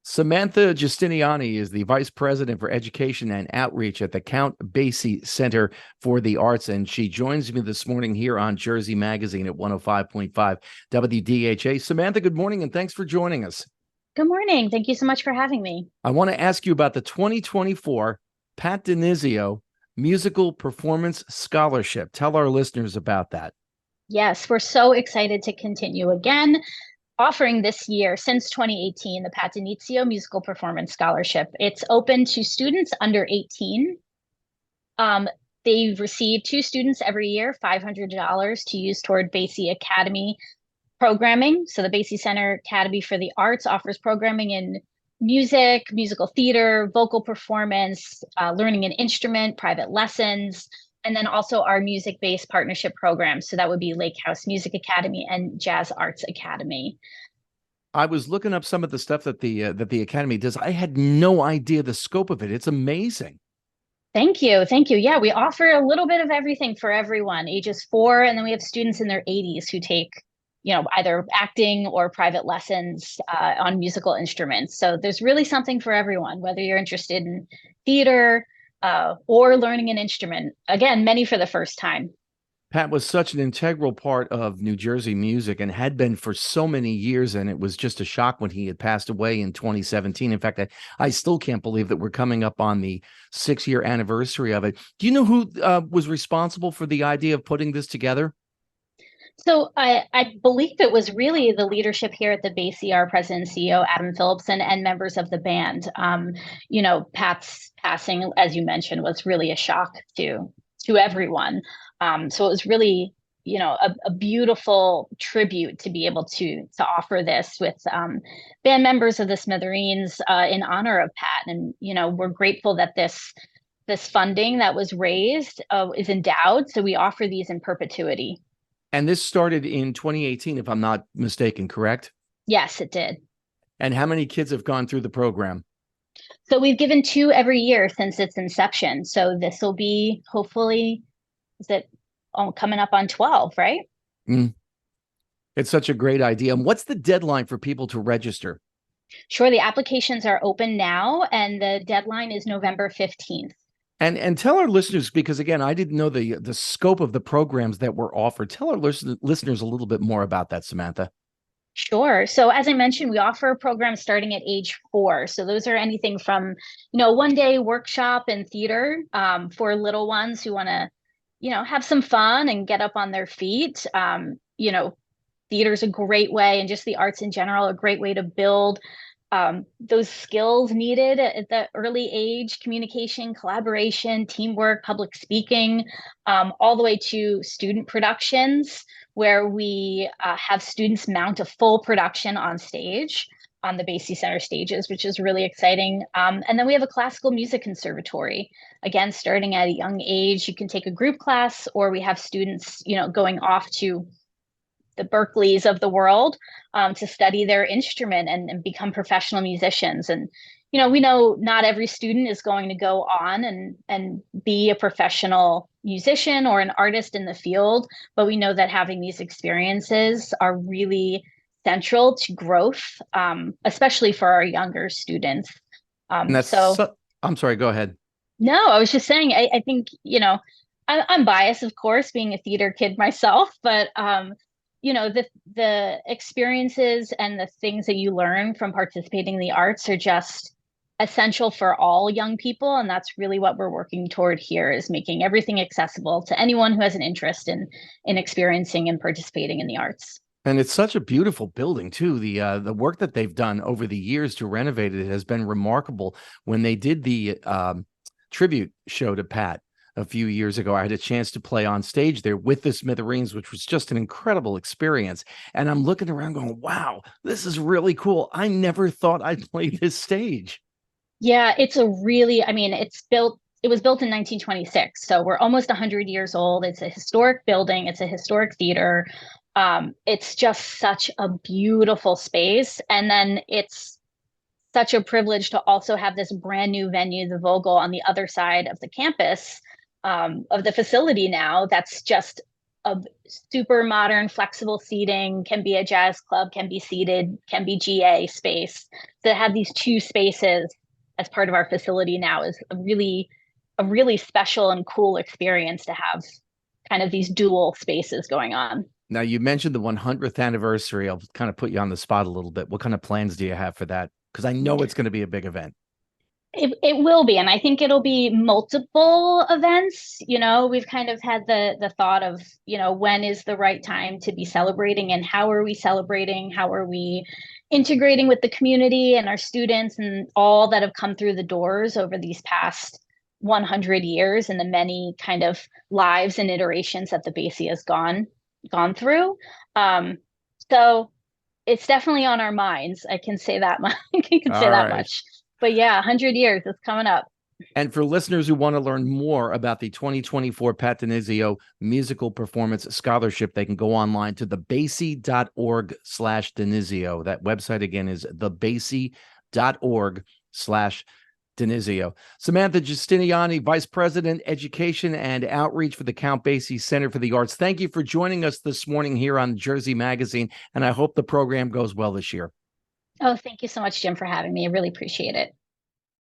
Samantha Giustiniani is the Vice President for Education and Outreach at the Count Basie Center for the Arts, and she joins me this morning here on Jersey Magazine at 105.5 WDHA. Samantha, good morning, and thanks for joining us. Good morning. Thank you so much for having me. I want to ask you about the 2024 Pat DiNizio Musical Performance Scholarship. Tell our listeners about that. Yes, we're so excited to continue again offering this year since 2018 the Pat DiNizio Musical Performance Scholarship. It's open to students under 18. Um, they receive two students every year, $500 to use toward Basie Academy programming. So the Basie Center Academy for the Arts offers programming in music, musical theater, vocal performance, learning an instrument, private lessons, and then also our music-based partnership programs. So that would be Lake House Music Academy and Jazz Arts Academy. I was looking up some of the stuff that the Academy does. I had no idea the scope of it. It's amazing. Thank you. Thank you. Yeah, we offer a little bit of everything for everyone, ages 4, and then we have students in their 80s who take, either acting or private lessons on musical instruments. So there's really something for everyone, whether you're interested in theater or learning an instrument. Again, many for the first time. Pat was such an integral part of New Jersey music and had been for so many years. And it was just a shock when he had passed away in 2017. In fact, I still can't believe that we're coming up on the 6-year anniversary of it. Do you know who was responsible for the idea of putting this together? So I believe it was really the leadership here at the Basie, our president and CEO, Adam Phillipson, and members of the band. Pat's passing, as you mentioned, was really a shock to everyone. So it was really, a beautiful tribute to be able to offer this with band members of the Smithereens in honor of Pat. And, we're grateful that this funding that was raised is endowed. So we offer these in perpetuity. And this started in 2018, if I'm not mistaken, correct? Yes, it did. And how many kids have gone through the program? So we've given 2 every year since its inception. So this will be hopefully, is it coming up on 12, right? It's such a great idea. And what's the deadline for people to register? Sure, the applications are open now, and the deadline is November 15th. And tell our listeners, because again, I didn't know the scope of the programs that were offered. Tell our listeners a little bit more about that, Samantha. Sure. So as I mentioned, we offer programs starting at age 4. So those are anything from, one day workshop and theater for little ones who want to, have some fun and get up on their feet. Theater is a great way, and just the arts in general, a great way to build those skills needed at the early age: communication, collaboration, teamwork, public speaking, all the way to student productions, where we have students mount a full production on stage on the Basie Center stages, which is really exciting. And then we have a classical music conservatory. Again, starting at a young age, you can take a group class, or we have students, going off to the Berkeleys of the world to study their instrument and become professional musicians. And, we know not every student is going to go on and be a professional musician or an artist in the field, but we know that having these experiences are really central to growth, especially for our younger students. And I'm sorry, go ahead. No, I was just saying, I think, I'm biased, of course, being a theater kid myself, but the experiences and the things that you learn from participating in the arts are just essential for all young people. And that's really what we're working toward here, is making everything accessible to anyone who has an interest in experiencing and participating in the arts. And it's such a beautiful building too. The work that they've done over the years to renovate it has been remarkable. When they did the tribute show to Pat a few years ago, I had a chance to play on stage there with the Smithereens, which was just an incredible experience. And I'm looking around going, wow, this is really cool. I never thought I'd play this stage. Yeah, it was built in 1926. So we're almost 100 years old. It's a historic building. It's a historic theater. It's just such a beautiful space. And then it's such a privilege to also have this brand new venue, the Vogel, on the other side of the campus, of the facility now. That's just a super modern, flexible seating, can be a jazz club, can be seated, can be GA space. To have these two spaces as part of our facility now is a really special and cool experience to have kind of these dual spaces going on. Now, you mentioned the 100th anniversary. I'll kind of put you on the spot a little bit. What kind of plans do you have for that? Because I know it's going to be a big event. It will be, and I think it'll be multiple events. You know, we've kind of had the thought of, you know, when is the right time to be celebrating, and how are we celebrating? How are we integrating with the community and our students and all that have come through the doors over these past 100 years, and the many kind of lives and iterations that the Basie has gone through. So it's definitely on our minds. I can say that much. I can say that much. But yeah, 100 years is coming up. And for listeners who want to learn more about the 2024 Pat DiNizio Musical Performance Scholarship, they can go online to thebasie.org/DiNizio. That website again is thebasie.org/DiNizio. Samantha Giustiniani, Vice President, Education and Outreach for the Count Basie Center for the Arts. Thank you for joining us this morning here on Jersey Magazine, and I hope the program goes well this year. Oh, thank you so much, Jim, for having me. I really appreciate it.